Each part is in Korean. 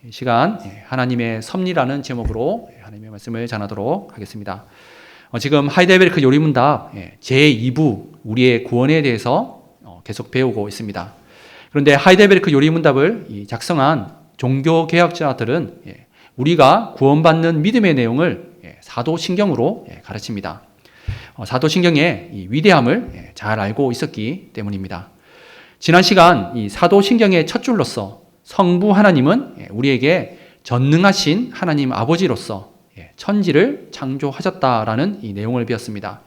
이 시간 하나님의 섭리라는 제목으로 하나님의 말씀을 전하도록 하겠습니다. 지금 하이델베르크 요리문답 제2부 우리의 구원에 대해서 계속 배우고 있습니다. 그런데 하이델베르크 요리문답을 작성한 종교개혁자들은 우리가 구원받는 믿음의 내용을 사도신경으로 가르칩니다. 사도신경의 이 위대함을 잘 알고 있었기 때문입니다. 지난 시간 이 사도신경의 첫 줄로서 성부 하나님은 우리에게 전능하신 하나님 아버지로서 천지를 창조하셨다라는 이 내용을 배웠습니다.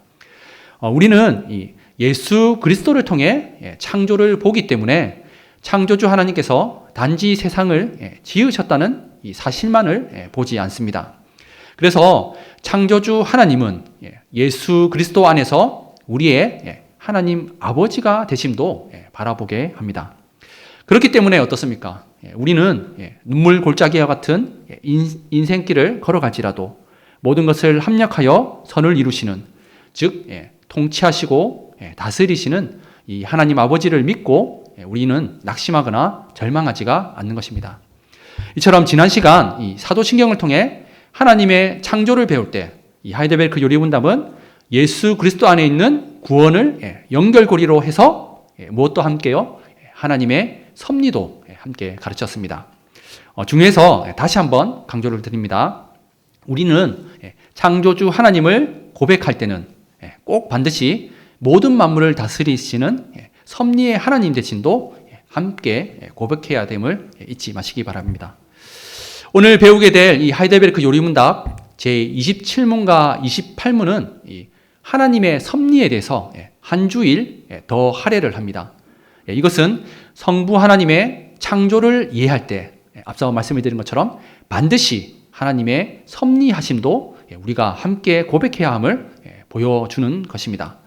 우리는 이 예수 그리스도를 통해 창조를 보기 때문에 창조주 하나님께서 단지 세상을 지으셨다는 이 사실만을 보지 않습니다. 그래서 창조주 하나님은 예수 그리스도 안에서 우리의 하나님 아버지가 되심도 바라보게 합니다. 그렇기 때문에 어떻습니까? 우리는 눈물 골짜기와 같은 인생길을 걸어갈지라도 모든 것을 합력하여 선을 이루시는, 즉 통치하시고 다스리시는 이 하나님 아버지를 믿고 우리는 낙심하거나 절망하지가 않는 것입니다. 이처럼 지난 시간 이 사도신경을 통해 하나님의 창조를 배울 때 이 하이델베르크 요리문답은 예수 그리스도 안에 있는 구원을 연결고리로 해서 무엇도 함께요? 하나님의 섭리도 함께 가르쳤습니다. 중에서 다시 한번 강조를 드립니다. 우리는 창조주 하나님을 고백할 때는 꼭 반드시 모든 만물을 다스리시는 섭리의 하나님 되신도 함께 고백해야 됨을 잊지 마시기 바랍니다. 오늘 배우게 될 이 하이델베르크 요리문답 제27문과 28문은 하나님의 섭리에 대해서 한 주일 더 할애를 합니다. 이것은 성부 하나님의 창조를 이해할 때 앞서 말씀을 드린 것처럼 반드시 하나님의 섭리하심도 우리가 함께 고백해야 함을 보여주는 것입니다.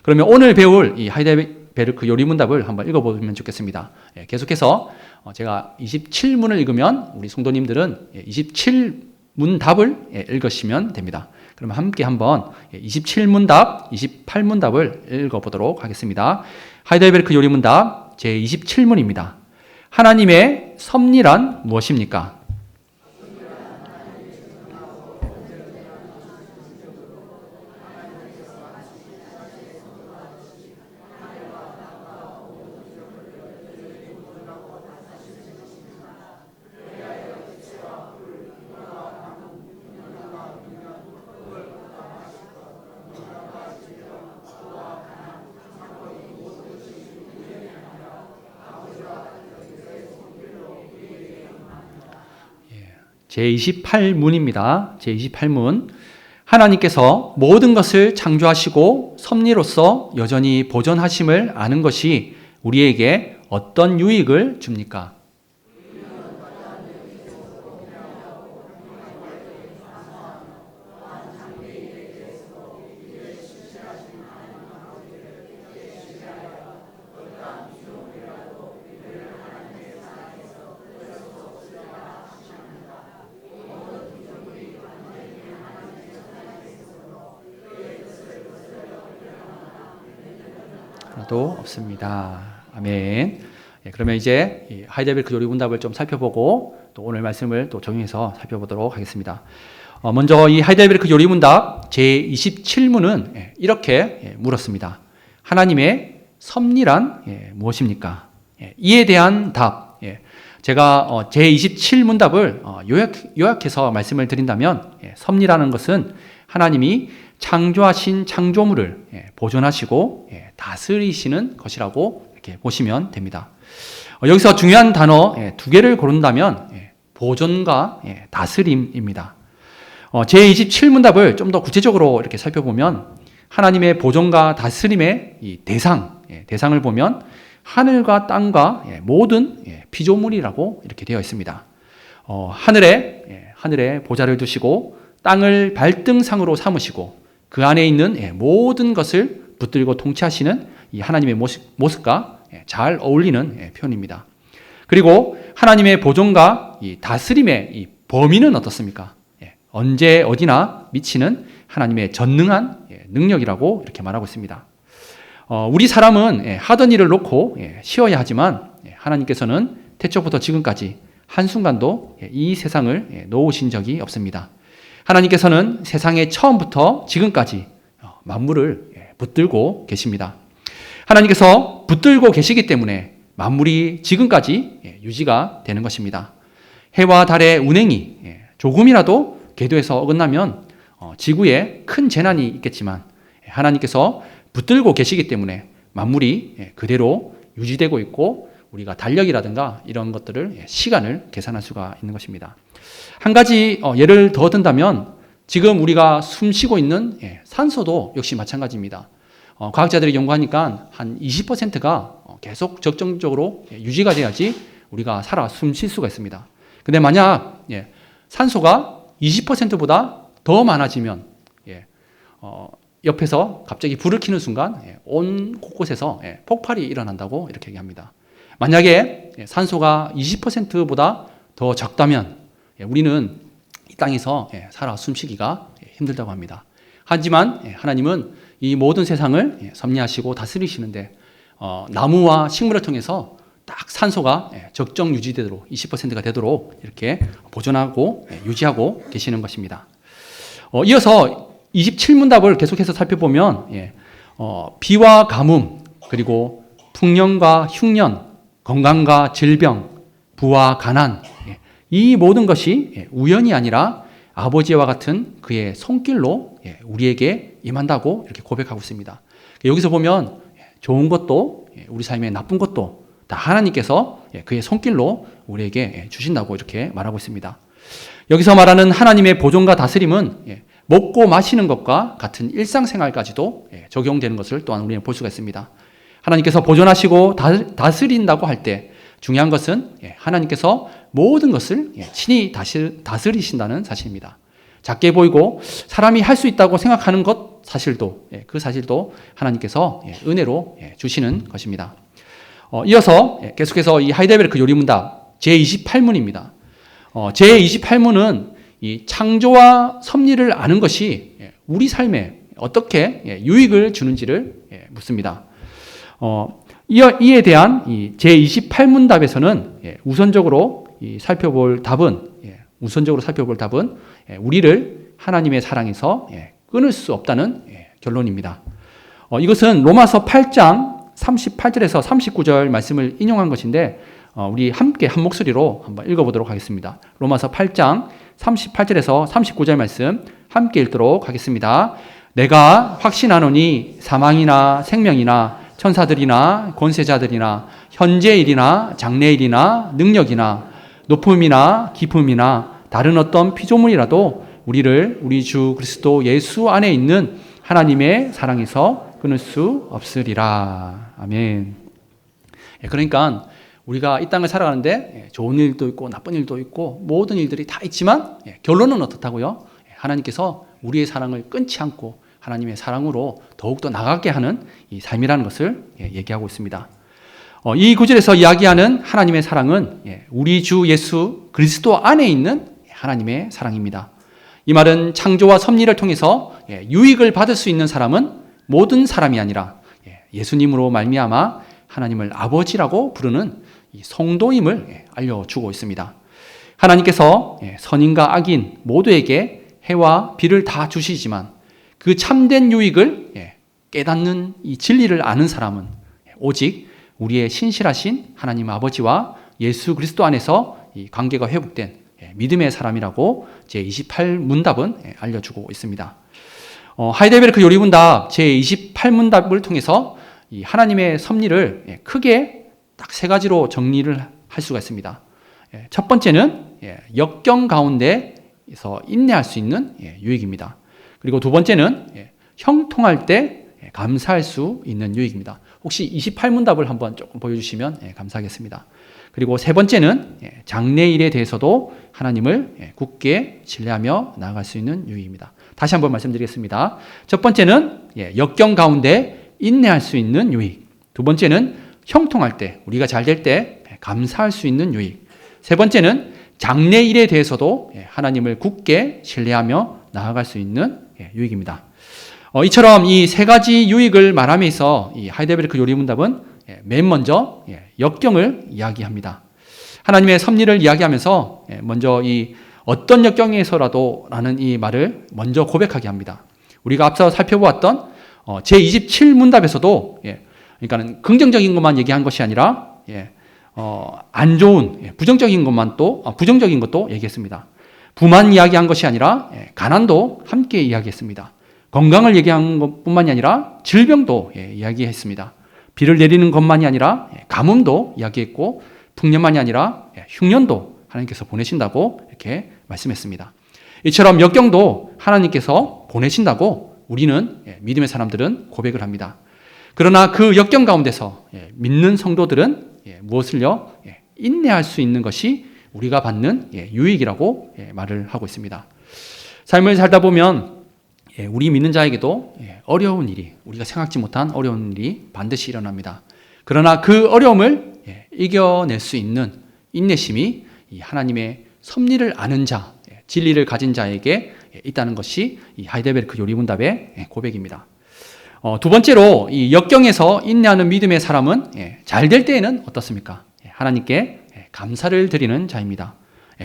그러면 오늘 배울 이 하이델베르크 요리문답을 한번 읽어보면 좋겠습니다. 계속해서 제가 27문을 읽으면 우리 성도님들은 27문답을 읽으시면 됩니다. 그러면 함께 한번 27문답, 28문답을 읽어보도록 하겠습니다. 하이델베르크 요리문답 제27문입니다. 하나님의 섭리란 무엇입니까? 제28문입니다. 제28문. 하나님께서 모든 것을 창조하시고 섭리로서 여전히 보존하심을 아는 것이 우리에게 어떤 유익을 줍니까? 하나도 없습니다. 아멘. 그러면 이제 하이델베르크 요리문답을 좀 살펴보고 또 오늘 말씀을 또 적용해서 살펴보도록 하겠습니다. 먼저 이 하이델베르크 요리문답 제27문은 이렇게 물었습니다. 하나님의 섭리란 무엇입니까? 이에 대한 답. 제가 제27문답을 요약해서 말씀을 드린다면 섭리라는 것은 하나님이 창조하신 창조물을 보존하시고 다스리시는 것이라고 이렇게 보시면 됩니다. 여기서 중요한 단어 두 개를 고른다면 보존과 다스림입니다. 제27문답을 좀 더 구체적으로 이렇게 살펴보면 하나님의 보존과 다스림의 이 대상을 보면 하늘과 땅과 모든 피조물이라고 이렇게 되어 있습니다. 하늘에 보좌를 두시고 땅을 발등상으로 삼으시고 그 안에 있는 모든 것을 붙들고 통치하시는 이 하나님의 모습과 잘 어울리는 표현입니다. 그리고 하나님의 보존과 이 다스림의 이 범위는 어떻습니까? 언제 어디나 미치는 하나님의 전능한 능력이라고 이렇게 말하고 있습니다. 우리 사람은 하던 일을 놓고 쉬어야 하지만 하나님께서는 태초부터 지금까지 한순간도 이 세상을 놓으신 적이 없습니다. 하나님께서는 세상의 처음부터 지금까지 만물을 붙들고 계십니다. 하나님께서 붙들고 계시기 때문에 만물이 지금까지 유지가 되는 것입니다. 해와 달의 운행이 조금이라도 궤도에서 어긋나면 지구에 큰 재난이 있겠지만 하나님께서 붙들고 계시기 때문에 만물이 그대로 유지되고 있고 우리가 달력이라든가 이런 것들을 시간을 계산할 수가 있는 것입니다. 한 가지 예를 더 든다면 지금 우리가 숨 쉬고 있는 산소도 역시 마찬가지입니다. 과학자들이 연구하니까 한 20%가 계속 적정적으로 유지가 돼야지 우리가 살아 숨 쉴 수가 있습니다. 근데 만약 산소가 20%보다 더 많아지면 옆에서 갑자기 불을 켜는 순간 온 곳곳에서 폭발이 일어난다고 이렇게 얘기합니다. 만약에 산소가 20%보다 더 적다면 우리는 이 땅에서 살아 숨쉬기가 힘들다고 합니다. 하지만 하나님은 이 모든 세상을 섭리하시고 다스리시는데 나무와 식물을 통해서 딱 산소가 적정 유지되도록 20%가 되도록 이렇게 보존하고 유지하고 계시는 것입니다. 이어서 27문답을 계속해서 살펴보면 비와 가뭄 그리고 풍년과 흉년 건강과 질병 부와 가난 이 모든 것이 우연이 아니라 아버지와 같은 그의 손길로 우리에게 임한다고 이렇게 고백하고 있습니다. 여기서 보면 좋은 것도 우리 삶에 나쁜 것도 다 하나님께서 그의 손길로 우리에게 주신다고 이렇게 말하고 있습니다. 여기서 말하는 하나님의 보존과 다스림은 먹고 마시는 것과 같은 일상생활까지도 적용되는 것을 또한 우리는 볼 수가 있습니다. 하나님께서 보존하시고 다스린다고 할 때 중요한 것은 하나님께서 모든 것을 친히 다스리신다는 사실입니다. 작게 보이고 사람이 할 수 있다고 생각하는 것 사실도 그 사실도 하나님께서 은혜로 주시는 것입니다. 이어서 계속해서 이 하이델베르크 요리문답 제28문입니다. 제28문은 이 창조와 섭리를 아는 것이 우리 삶에 어떻게 유익을 주는지를 묻습니다. 이에 대한 이 제28문답에서는 우선적으로 살펴볼 답은 우리를 하나님의 사랑에서 끊을 수 없다는 결론입니다. 이것은 로마서 8장 38절에서 39절 말씀을 인용한 것인데 우리 함께 한 목소리로 한번 읽어보도록 하겠습니다. 로마서 8장 38절에서 39절 말씀 함께 읽도록 하겠습니다. 내가 확신하노니 사망이나 생명이나 천사들이나 권세자들이나 현재일이나 장래일이나 능력이나 높음이나 깊음이나 다른 어떤 피조물이라도 우리를 우리 주 그리스도 예수 안에 있는 하나님의 사랑에서 끊을 수 없으리라. 아멘. 그러니까 우리가 이 땅을 살아가는데 좋은 일도 있고 나쁜 일도 있고 모든 일들이 다 있지만 결론은 어떻다고요? 하나님께서 우리의 사랑을 끊지 않고 하나님의 사랑으로 더욱더 나가게 하는 이 삶이라는 것을 얘기하고 있습니다. 이 구절에서 이야기하는 하나님의 사랑은 우리 주 예수 그리스도 안에 있는 하나님의 사랑입니다. 이 말은 창조와 섭리를 통해서 유익을 받을 수 있는 사람은 모든 사람이 아니라 예수님으로 말미암아 하나님을 아버지라고 부르는 이 성도임을 알려주고 있습니다. 하나님께서 선인과 악인 모두에게 해와 비를 다 주시지만 그 참된 유익을 깨닫는 이 진리를 아는 사람은 오직 우리의 신실하신 하나님 아버지와 예수 그리스도 안에서 이 관계가 회복된 믿음의 사람이라고 제28문답은 알려주고 있습니다. 하이델베르크 요리문답 제28문답을 통해서 이 하나님의 섭리를 크게 딱 세 가지로 정리를 할 수가 있습니다. 첫 번째는 역경 가운데에서 인내할 수 있는 유익입니다. 그리고 두 번째는 형통할 때 감사할 수 있는 유익입니다. 혹시 28문답을 한번 조금 보여주시면 감사하겠습니다. 그리고 세 번째는 장래일에 대해서도 하나님을 굳게 신뢰하며 나아갈 수 있는 유익입니다. 다시 한번 말씀드리겠습니다. 첫 번째는 역경 가운데 인내할 수 있는 유익. 두 번째는 형통할 때, 우리가 잘 될 때 감사할 수 있는 유익. 세 번째는 장래일에 대해서도 하나님을 굳게 신뢰하며 나아갈 수 있는 유익입니다. 이처럼 이 세 가지 유익을 말함에서 이 하이델베르크 요리문답은 맨 먼저 역경을 이야기합니다. 하나님의 섭리를 이야기하면서 먼저 이 어떤 역경에서라도 라는 이 말을 먼저 고백하게 합니다. 우리가 앞서 살펴보았던 제27문답에서도 그러니까는 긍정적인 것만 얘기한 것이 아니라 안 좋은 부정적인 것도 얘기했습니다. 부만 이야기한 것이 아니라 가난도 함께 이야기했습니다. 건강을 얘기한 것뿐만이 아니라 질병도 이야기했습니다. 비를 내리는 것만이 아니라 가뭄도 이야기했고 풍년만이 아니라 흉년도 하나님께서 보내신다고 이렇게 말씀했습니다. 이처럼 역경도 하나님께서 보내신다고 우리는 믿음의 사람들은 고백을 합니다. 그러나 그 역경 가운데서 믿는 성도들은 무엇을요? 인내할 수 있는 것이 우리가 받는 유익이라고 말을 하고 있습니다. 삶을 살다 보면 우리 믿는 자에게도 어려운 일이, 우리가 생각지 못한 어려운 일이 반드시 일어납니다. 그러나 그 어려움을 이겨낼 수 있는 인내심이 이 하나님의 섭리를 아는 자, 진리를 가진 자에게 있다는 것이 이 하이델베르크 요리문답의 고백입니다. 두 번째로 이 역경에서 인내하는 믿음의 사람은 잘 될 때에는 어떻습니까? 하나님께 감사를 드리는 자입니다.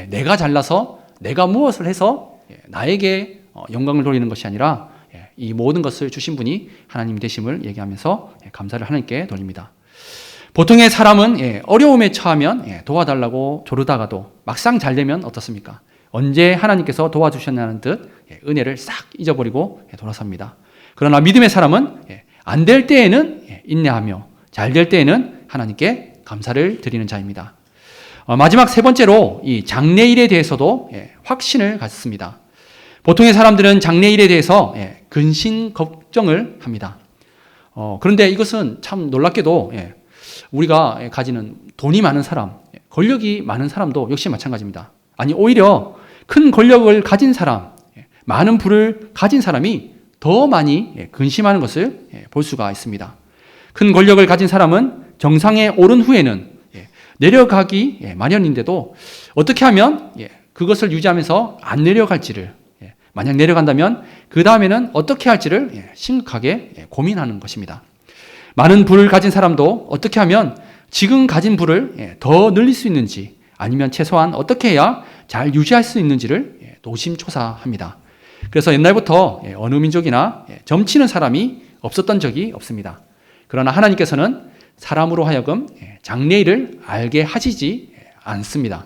내가 잘나서 내가 무엇을 해서 나에게 영광을 돌리는 것이 아니라 이 모든 것을 주신 분이 하나님 되심을 얘기하면서 감사를 하나님께 돌립니다. 보통의 사람은 어려움에 처하면 도와달라고 조르다가도 막상 잘 되면 어떻습니까? 언제 하나님께서 도와주셨냐는 듯 은혜를 싹 잊어버리고 돌아섭니다. 그러나 믿음의 사람은 안 될 때에는 인내하며 잘 될 때에는 하나님께 감사를 드리는 자입니다. 마지막 세 번째로 이 장래일에 대해서도 확신을 갖습니다. 보통의 사람들은 장래일에 대해서 근심 걱정을 합니다. 그런데 이것은 참 놀랍게도 우리가 가지는 돈이 많은 사람, 권력이 많은 사람도 역시 마찬가지입니다. 아니 오히려 큰 권력을 가진 사람, 많은 부를 가진 사람이 더 많이 근심하는 것을 볼 수가 있습니다. 큰 권력을 가진 사람은 정상에 오른 후에는 내려가기 마련인데도 어떻게 하면 그것을 유지하면서 안 내려갈지를, 만약 내려간다면 그 다음에는 어떻게 할지를 심각하게 고민하는 것입니다. 많은 부를 가진 사람도 어떻게 하면 지금 가진 부를 더 늘릴 수 있는지, 아니면 최소한 어떻게 해야 잘 유지할 수 있는지를 노심초사합니다. 그래서 옛날부터 어느 민족이나 점치는 사람이 없었던 적이 없습니다. 그러나 하나님께서는 사람으로 하여금 장래일을 알게 하시지 않습니다.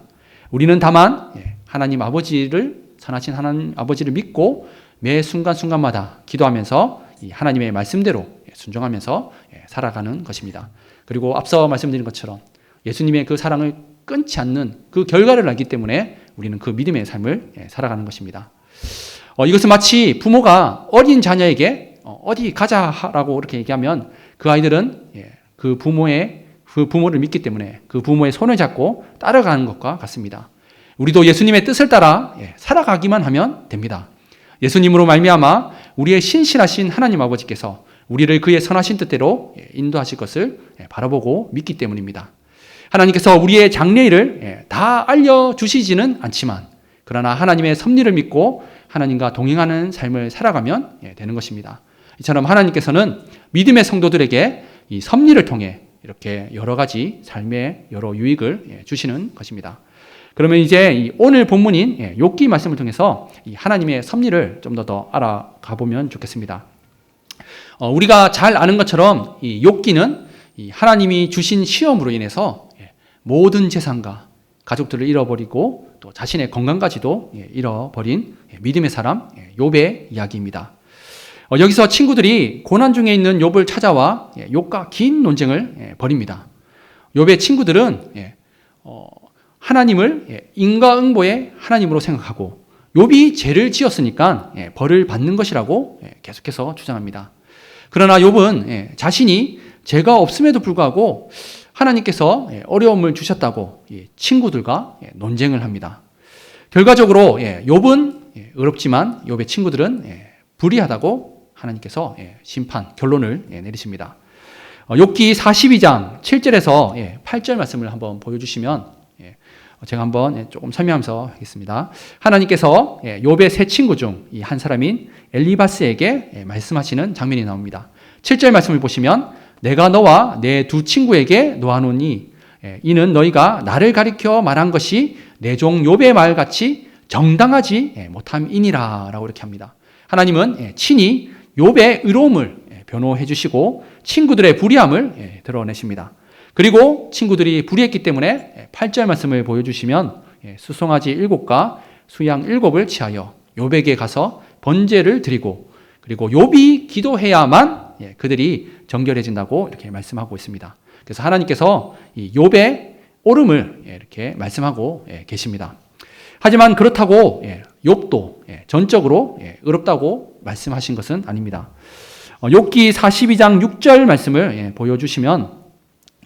우리는 다만 하나님 아버지를, 선하신 하나님 아버지를 믿고 매 순간순간마다 기도하면서 이 하나님의 말씀대로 순종하면서 살아가는 것입니다. 그리고 앞서 말씀드린 것처럼 예수님의 그 사랑을 끊지 않는 그 결과를 알기 때문에 우리는 그 믿음의 삶을 살아가는 것입니다. 이것은 마치 부모가 어린 자녀에게 어디 가자라고 이렇게 얘기하면 그 아이들은 그 부모를 믿기 때문에 그 부모의 손을 잡고 따라가는 것과 같습니다. 우리도 예수님의 뜻을 따라 살아가기만 하면 됩니다. 예수님으로 말미암아 우리의 신실하신 하나님 아버지께서 우리를 그의 선하신 뜻대로 인도하실 것을 바라보고 믿기 때문입니다. 하나님께서 우리의 장래일을 다 알려주시지는 않지만 그러나 하나님의 섭리를 믿고 하나님과 동행하는 삶을 살아가면 되는 것입니다. 이처럼 하나님께서는 믿음의 성도들에게 이 섭리를 통해 이렇게 여러 가지 삶의 여러 유익을 주시는 것입니다. 그러면 이제 오늘 본문인 욥기 말씀을 통해서 이 하나님의 섭리를 좀 더 알아가 보면 좋겠습니다. 우리가 잘 아는 것처럼 이 욥기는 이 하나님이 주신 시험으로 인해서 모든 재산과 가족들을 잃어버리고 또 자신의 건강까지도 잃어버린 믿음의 사람 욥의 이야기입니다. 여기서 친구들이 고난 중에 있는 욥을 찾아와 욥과 긴 논쟁을 벌입니다. 욥의 친구들은 하나님을 인과응보의 하나님으로 생각하고 욥이 죄를 지었으니까 벌을 받는 것이라고 계속해서 주장합니다. 그러나 욥은 자신이 죄가 없음에도 불구하고 하나님께서 어려움을 주셨다고 친구들과 논쟁을 합니다. 결과적으로 욥은 의롭지만 욥의 친구들은 불의하다고 하나님께서 결론을 내리십니다. 욥기 42장 7절에서 8절 말씀을 한번 보여주시면 제가 한번 조금 설명하면서 하겠습니다. 하나님께서 욥의 세 친구 중 이 한 사람인 엘리바스에게 말씀하시는 장면이 나옵니다. 7절 말씀을 보시면 내가 너와 내 두 친구에게 노하노니 이는 너희가 나를 가리켜 말한 것이 내 종 욥의 말같이 정당하지 못함이니라 라고 이렇게 합니다. 하나님은 친히 욥의 의로움을 변호해 주시고 친구들의 불의함을 드러내십니다. 그리고 친구들이 불의했기 때문에 8절 말씀을 보여주시면 수송아지 7과 수양 7을 취하여 욥에게 가서 번제를 드리고 그리고 욥이 기도해야만 그들이 정결해진다고 이렇게 말씀하고 있습니다. 그래서 하나님께서 이 욥의 옳음을 이렇게 말씀하고 계십니다. 하지만 그렇다고 욥도 전적으로 의롭다고 말씀하신 것은 아닙니다. 욥기 42장 6절 말씀을 보여주시면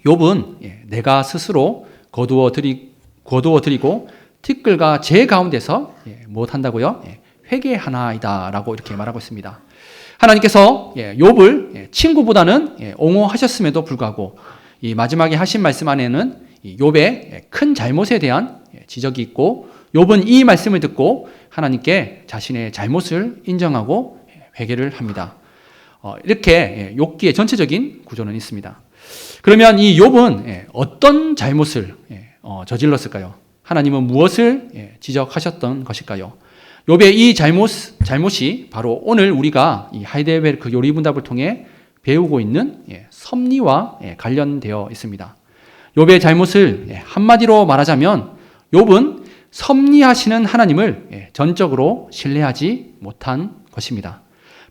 욥은 내가 스스로 거두어 드리고 티끌과 재 가운데서 무엇한다고요? 회개하나이다 라고 이렇게 말하고 있습니다. 하나님께서 욥을 친구보다는 옹호하셨음에도 불구하고 이 마지막에 하신 말씀 안에는 욥의 큰 잘못에 대한 지적이 있고 욥은 이 말씀을 듣고 하나님께 자신의 잘못을 인정하고 회개를 합니다. 이렇게 욥기의 전체적인 구조는 있습니다. 그러면 이 욥은 어떤 잘못을 저질렀을까요? 하나님은 무엇을 지적하셨던 것일까요? 욥의 이 잘못이 바로 오늘 우리가 이 하이델베르크 요리문답을 통해 배우고 있는 섭리와 관련되어 있습니다. 욥의 잘못을 한마디로 말하자면 욥은 섭리하시는 하나님을 전적으로 신뢰하지 못한 것입니다.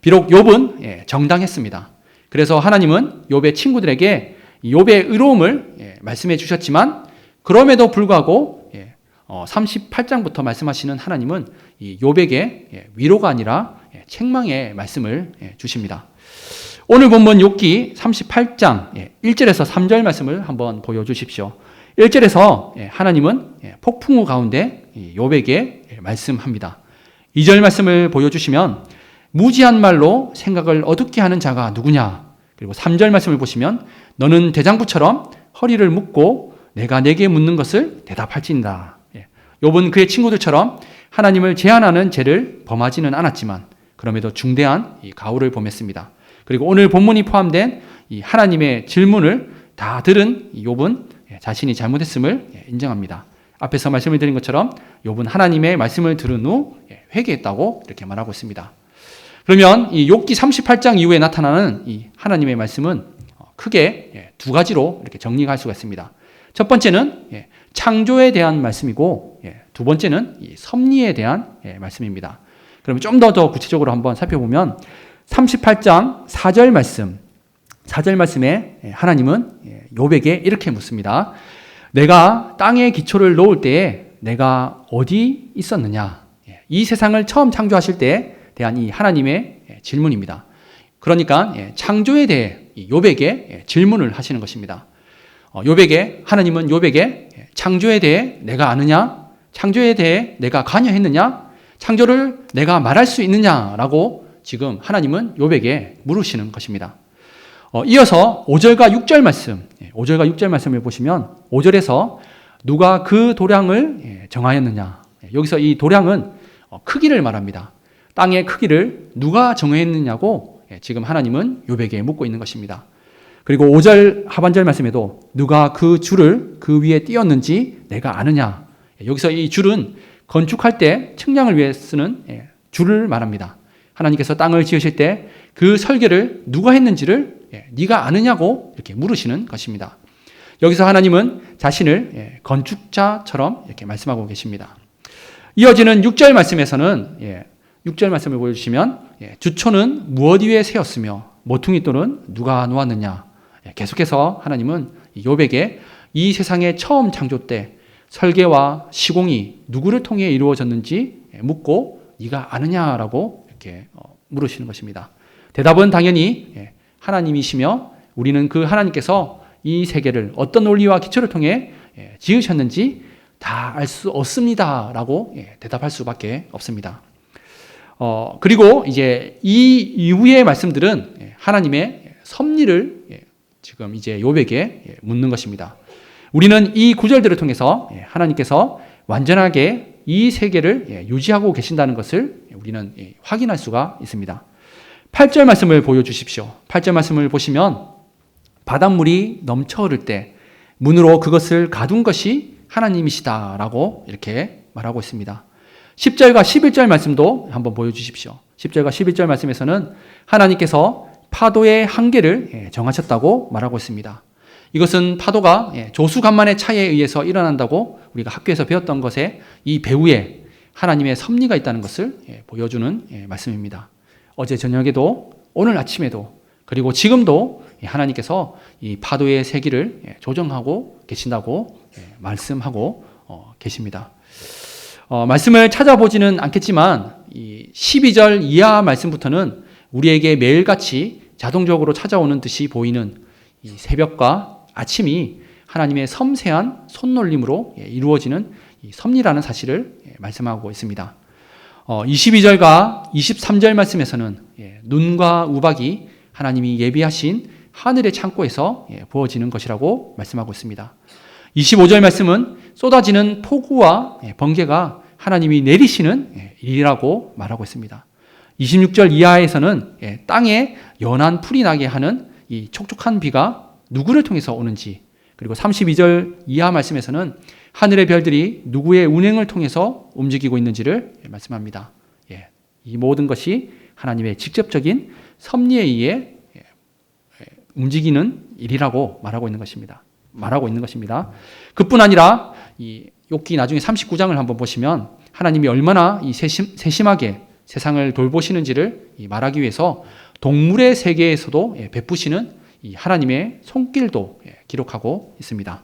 비록 욥은 정당했습니다. 그래서 하나님은 욥의 친구들에게 욥의 의로움을 말씀해 주셨지만 그럼에도 불구하고 38장부터 말씀하시는 하나님은 이 욥에게 위로가 아니라 책망의 말씀을 주십니다. 오늘 본문 욥기 38장 1절에서 3절 말씀을 한번 보여주십시오. 1절에서 하나님은 폭풍우 가운데 욥에게 말씀합니다. 2절 말씀을 보여주시면 무지한 말로 생각을 어둡게 하는 자가 누구냐. 그리고 3절 말씀을 보시면 너는 대장부처럼 허리를 묶고 내가 내게 묻는 것을 대답할지니라. 욥은 그의 친구들처럼 하나님을 제한하는 죄를 범하지는 않았지만 그럼에도 중대한 이 가호를 범했습니다. 그리고 오늘 본문이 포함된 이 하나님의 질문을 다 들은 욥은 자신이 잘못했음을 인정합니다. 앞에서 말씀을 드린 것처럼 욥은 하나님의 말씀을 들은 후 회개했다고 이렇게 말하고 있습니다. 그러면 이 욥기 38장 이후에 나타나는 이 하나님의 말씀은 크게 두 가지로 이렇게 정리할 수가 있습니다. 첫 번째는 창조에 대한 말씀이고 두 번째는 이 섭리에 대한 말씀입니다. 그러면 좀 더 구체적으로 한번 살펴보면 38장 4절 말씀에 하나님은 욥에게 이렇게 묻습니다. 내가 땅에 기초를 놓을 때에 내가 어디 있었느냐? 이 세상을 처음 창조하실 때에 대한 이 하나님의 질문입니다. 그러니까 창조에 대해 욥에게 질문을 하시는 것입니다. 하나님은 욥에게 창조에 대해 내가 아느냐? 창조에 대해 내가 관여했느냐? 창조를 내가 말할 수 있느냐라고 지금 하나님은 욥에게 물으시는 것입니다. 이어서 5절과 6절 말씀을 보시면 5절에서 누가 그 도량을 정하였느냐? 여기서 이 도량은 크기를 말합니다. 땅의 크기를 누가 정했느냐고 지금 하나님은 욥에게 묻고 있는 것입니다. 그리고 5절 하반절 말씀에도 누가 그 줄을 그 위에 띄었는지 내가 아느냐. 여기서 이 줄은 건축할 때 측량을 위해 쓰는 줄을 말합니다. 하나님께서 땅을 지으실 때 그 설계를 누가 했는지를 네가 아느냐고 이렇게 물으시는 것입니다. 여기서 하나님은 자신을 건축자처럼 이렇게 말씀하고 계십니다. 이어지는 6절 말씀에서는 6절 말씀을 보여주시면 주초는 무엇 위에 세웠으며 모퉁이 돌은 누가 놓았느냐. 계속해서 하나님은 욥에게 이 세상의 처음 창조 때 설계와 시공이 누구를 통해 이루어졌는지 묻고 네가 아느냐라고 이렇게 물으시는 것입니다. 대답은 당연히 하나님이시며 우리는 그 하나님께서 이 세계를 어떤 논리와 기초를 통해 지으셨는지 다 알 수 없습니다라고 대답할 수밖에 없습니다. 그리고 이제 이 이후의 말씀들은 하나님의 섭리를 지금 이제 욥에게 묻는 것입니다. 우리는 이 구절들을 통해서 하나님께서 완전하게 이 세계를 유지하고 계신다는 것을 우리는 확인할 수가 있습니다. 8절 말씀을 보여주십시오. 8절 말씀을 보시면 바닷물이 넘쳐 흐를 때 문으로 그것을 가둔 것이 하나님이시다라고 이렇게 말하고 있습니다. 10절과 11절 말씀도 한번 보여주십시오. 10절과 11절 말씀에서는 하나님께서 파도의 한계를 정하셨다고 말하고 있습니다. 이것은 파도가 조수간만의 차에 의해서 일어난다고 우리가 학교에서 배웠던 것에 이 배후에 하나님의 섭리가 있다는 것을 보여주는 말씀입니다. 어제 저녁에도 오늘 아침에도 그리고 지금도 하나님께서 이 파도의 세기를 조정하고 계신다고 말씀하고 계십니다. 말씀을 찾아보지는 않겠지만 이 12절 이하 말씀부터는 우리에게 매일같이 자동적으로 찾아오는 듯이 보이는 이 새벽과 아침이 하나님의 섬세한 손놀림으로 이루어지는 이 섭리라는 사실을 말씀하고 있습니다. 22절과 23절 말씀에서는 눈과 우박이 하나님이 예비하신 하늘의 창고에서 부어지는 것이라고 말씀하고 있습니다. 25절 말씀은 쏟아지는 폭우와 번개가 하나님이 내리시는 일이라고 말하고 있습니다. 26절 이하에서는 땅에 연한 풀이 나게 하는 이 촉촉한 비가 누구를 통해서 오는지, 그리고 32절 이하 말씀에서는 하늘의 별들이 누구의 운행을 통해서 움직이고 있는지를 말씀합니다. 이 모든 것이 하나님의 직접적인 섭리에 의해 움직이는 일이라고 말하고 있는 것입니다. 그뿐 아니라 이 욥기 나중에 39장을 한번 보시면 하나님이 얼마나 이 세심하게 세상을 돌보시는지를 말하기 위해서 동물의 세계에서도 베푸시는 이 하나님의 손길도 기록하고 있습니다.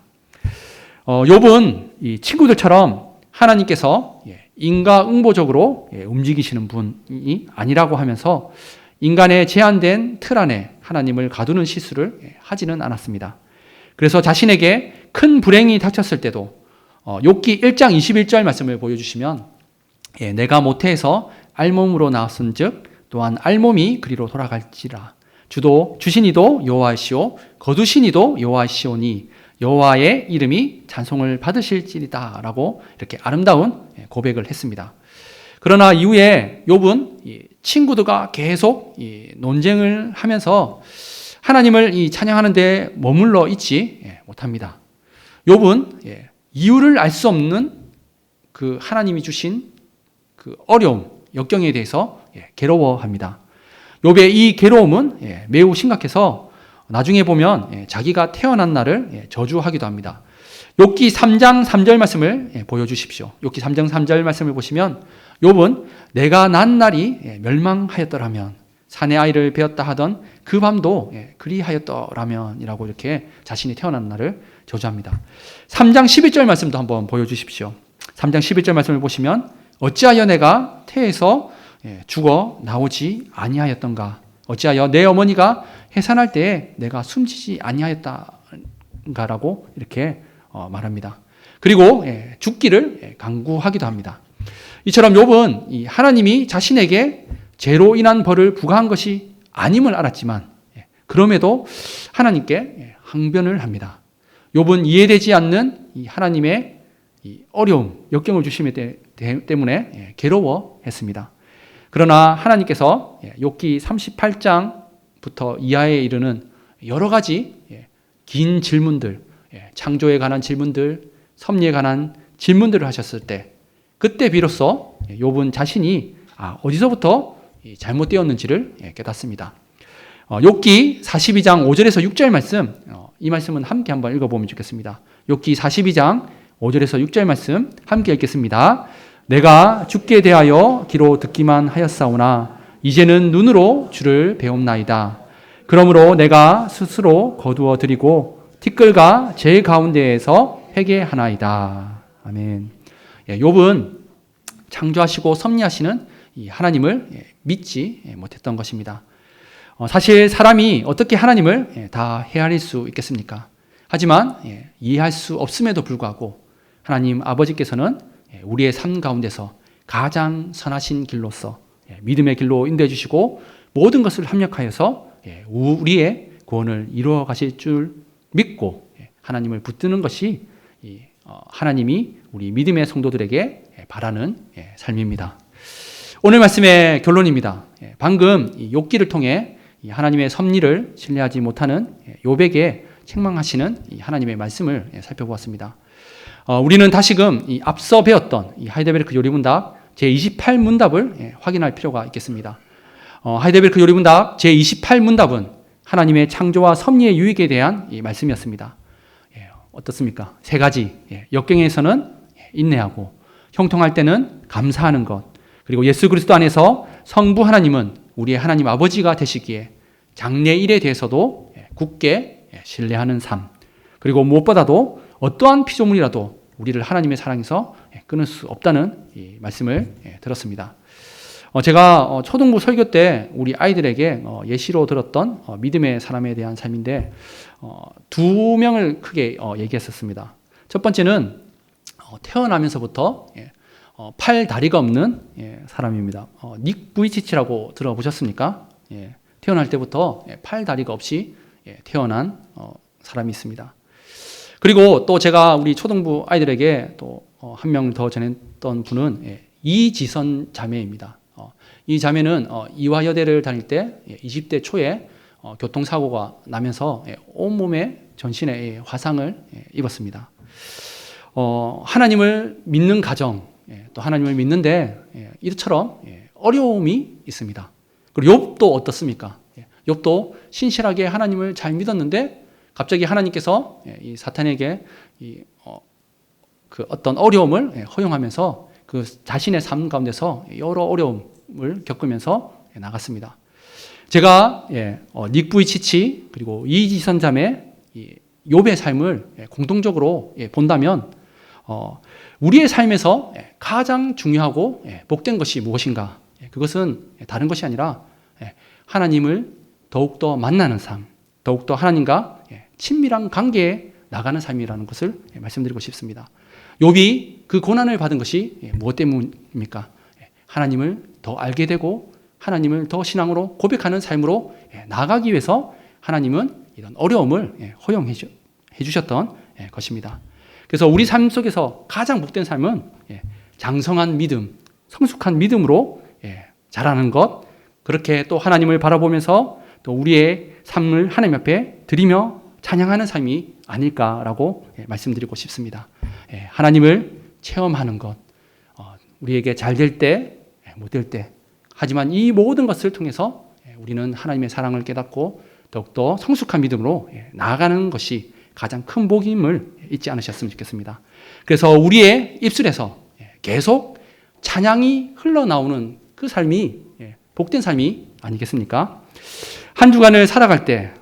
욥은 이 친구들처럼 하나님께서 인과응보적으로 움직이시는 분이 아니라고 하면서 인간의 제한된 틀 안에 하나님을 가두는 실수를 하지는 않았습니다. 그래서 자신에게 큰 불행이 닥쳤을 때도 욥기 1장 21절 말씀을 보여주시면 내가 모태에서 알몸으로 나왔은즉 또한 알몸이 그리로 돌아갈지라 주시니도 여호와시오 거두시니도 여호와시오니 여호와의 이름이 찬송을 받으실지리다 라고 이렇게 아름다운 고백을 했습니다. 그러나 이후에 욥은 친구들과 계속 논쟁을 하면서 하나님을 찬양하는 데 머물러 있지 못합니다. 욥은 이유를 알 수 없는 그 하나님이 주신 그 어려움, 역경에 대해서 괴로워합니다. 욥의 이 괴로움은 매우 심각해서 나중에 보면 자기가 태어난 날을 저주하기도 합니다. 욥기 3장 3절 말씀을 보여주십시오. 욥기 3장 3절 말씀을 보시면 욥은 내가 난 날이 멸망하였더라면 사내 아이를 베었다 하던 그 밤도 그리하였더라면 이라고 이렇게 자신이 태어난 날을 저주합니다. 3장 11절 말씀도 한번 보여주십시오. 3장 11절 말씀을 보시면 어찌하여 내가 태에서 죽어 나오지 아니하였던가 어찌하여 내 어머니가 해산할 때에 내가 숨지지 아니하였던가라고 이렇게 말합니다. 그리고 죽기를 간구하기도 합니다. 이처럼 욥은 하나님이 자신에게 죄로 인한 벌을 부과한 것이 아님을 알았지만 그럼에도 하나님께 항변을 합니다. 욥은 이해되지 않는 하나님의 어려움, 역경을 주심에 때문에 괴로워했습니다. 그러나 하나님께서 욥기 38장부터 이하에 이르는 여러 가지 긴 질문들, 창조에 관한 질문들, 섭리에 관한 질문들을 하셨을 때 그때 비로소 욥은 자신이 어디서부터 잘못되었는지를 깨닫습니다. 욥기 42장 5절에서 6절 말씀, 이 말씀은 함께 한번 읽어보면 좋겠습니다. 욥기 42장 5절에서 6절 말씀 함께 읽겠습니다. 내가 주께 대하여 귀로 듣기만 하였사오나 이제는 눈으로 주를 배움나이다. 그러므로 내가 스스로 거두어 드리고 티끌과 제 가운데에서 회개하나이다. 아멘. 욥은 창조하시고 섭리하시는 이 하나님을 믿지 못했던 것입니다. 사실 사람이 어떻게 하나님을 다 헤아릴 수 있겠습니까? 하지만 이해할 수 없음에도 불구하고 하나님 아버지께서는 우리의 삶 가운데서 가장 선하신 길로서 믿음의 길로 인도해 주시고 모든 것을 합력하여서 우리의 구원을 이루어 가실 줄 믿고 하나님을 붙드는 것이 하나님이 우리 믿음의 성도들에게 바라는 삶입니다. 오늘 말씀의 결론입니다. 방금 욥기를 통해 하나님의 섭리를 신뢰하지 못하는 욥에게 책망하시는 이 하나님의 말씀을 살펴보았습니다. 우리는 다시금 이 앞서 배웠던 이 하이델베르크 요리문답 제28문답을 확인할 필요가 있겠습니다. 하이델베르크 요리문답 제28문답은 하나님의 창조와 섭리의 유익에 대한 이 말씀이었습니다. 어떻습니까? 세 가지. 역경에서는 인내하고, 형통할 때는 감사하는 것, 그리고 예수 그리스도 안에서 성부 하나님은 우리의 하나님 아버지가 되시기에 장래일에 대해서도 굳게 신뢰하는 삶, 그리고 무엇보다도 어떠한 피조물이라도 우리를 하나님의 사랑에서 끊을 수 없다는 이 말씀을 들었습니다. 제가 초등부 설교 때 우리 아이들에게 예시로 들었던 믿음의 사람에 대한 삶인데 두 명을 크게 얘기했었습니다. 첫 번째는 태어나면서부터 팔 다리가 없는 사람입니다. 닉 부이치치라고 들어보셨습니까? 태어날 때부터 팔 다리가 없이 태어난 사람이 있습니다. 그리고 또 제가 우리 초등부 아이들에게 또 한 명 더 전했던 분은 이지선 자매입니다. 이 자매는 이화여대를 다닐 때 20대 초에 교통사고가 나면서 온몸에 전신에 화상을 입었습니다. 하나님을 믿는 가정, 또 하나님을 믿는데 이처럼 어려움이 있습니다. 그리고 욥도 어떻습니까? 욥도 신실하게 하나님을 잘 믿었는데 갑자기 하나님께서 이 사탄에게 그 어떤 어려움을 허용하면서 그 자신의 삶 가운데서 여러 어려움을 겪으면서 나갔습니다. 제가 닉 부이치치 그리고 이지선 자매 욥의 삶을 공동적으로 본다면 우리의 삶에서 가장 중요하고 복된 것이 무엇인가? 그것은 다른 것이 아니라 하나님을 더욱더 만나는 삶, 더욱더 하나님과 친밀한 관계에 나가는 삶이라는 것을 말씀드리고 싶습니다. 욥이 그 고난을 받은 것이 무엇 때문입니까? 하나님을 더 알게 되고 하나님을 더 신앙으로 고백하는 삶으로 나아가기 위해서 하나님은 이런 어려움을 허용해 주셨던 것입니다. 그래서 우리 삶 속에서 가장 복된 삶은 장성한 믿음, 성숙한 믿음으로 자라는 것, 그렇게 또 하나님을 바라보면서 또 우리의 삶을 하나님 앞에 드리며 찬양하는 삶이 아닐까라고 말씀드리고 싶습니다. 하나님을 체험하는 것, 우리에게 잘 될 때, 못 될 때, 하지만 이 모든 것을 통해서 우리는 하나님의 사랑을 깨닫고 더욱더 성숙한 믿음으로 나아가는 것이 가장 큰 복임을 잊지 않으셨으면 좋겠습니다. 그래서 우리의 입술에서 계속 찬양이 흘러나오는 그 삶이 복된 삶이 아니겠습니까? 한 주간을 살아갈 때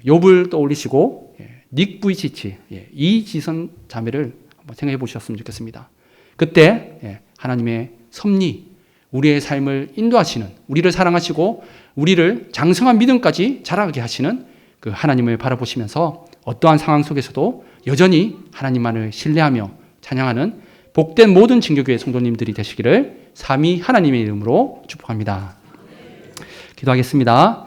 욥을 떠올리시고 닉 부이치치, 이지선 자매를 한번 생각해 보셨으면 좋겠습니다. 그때 하나님의 섭리, 우리의 삶을 인도하시는, 우리를 사랑하시고 우리를 장성한 믿음까지 자라게 하시는 그 하나님을 바라보시면서 어떠한 상황 속에서도 여전히 하나님만을 신뢰하며 찬양하는 복된 모든 진교교회 성도님들이 되시기를 삼위 하나님의 이름으로 축복합니다. 기도하겠습니다.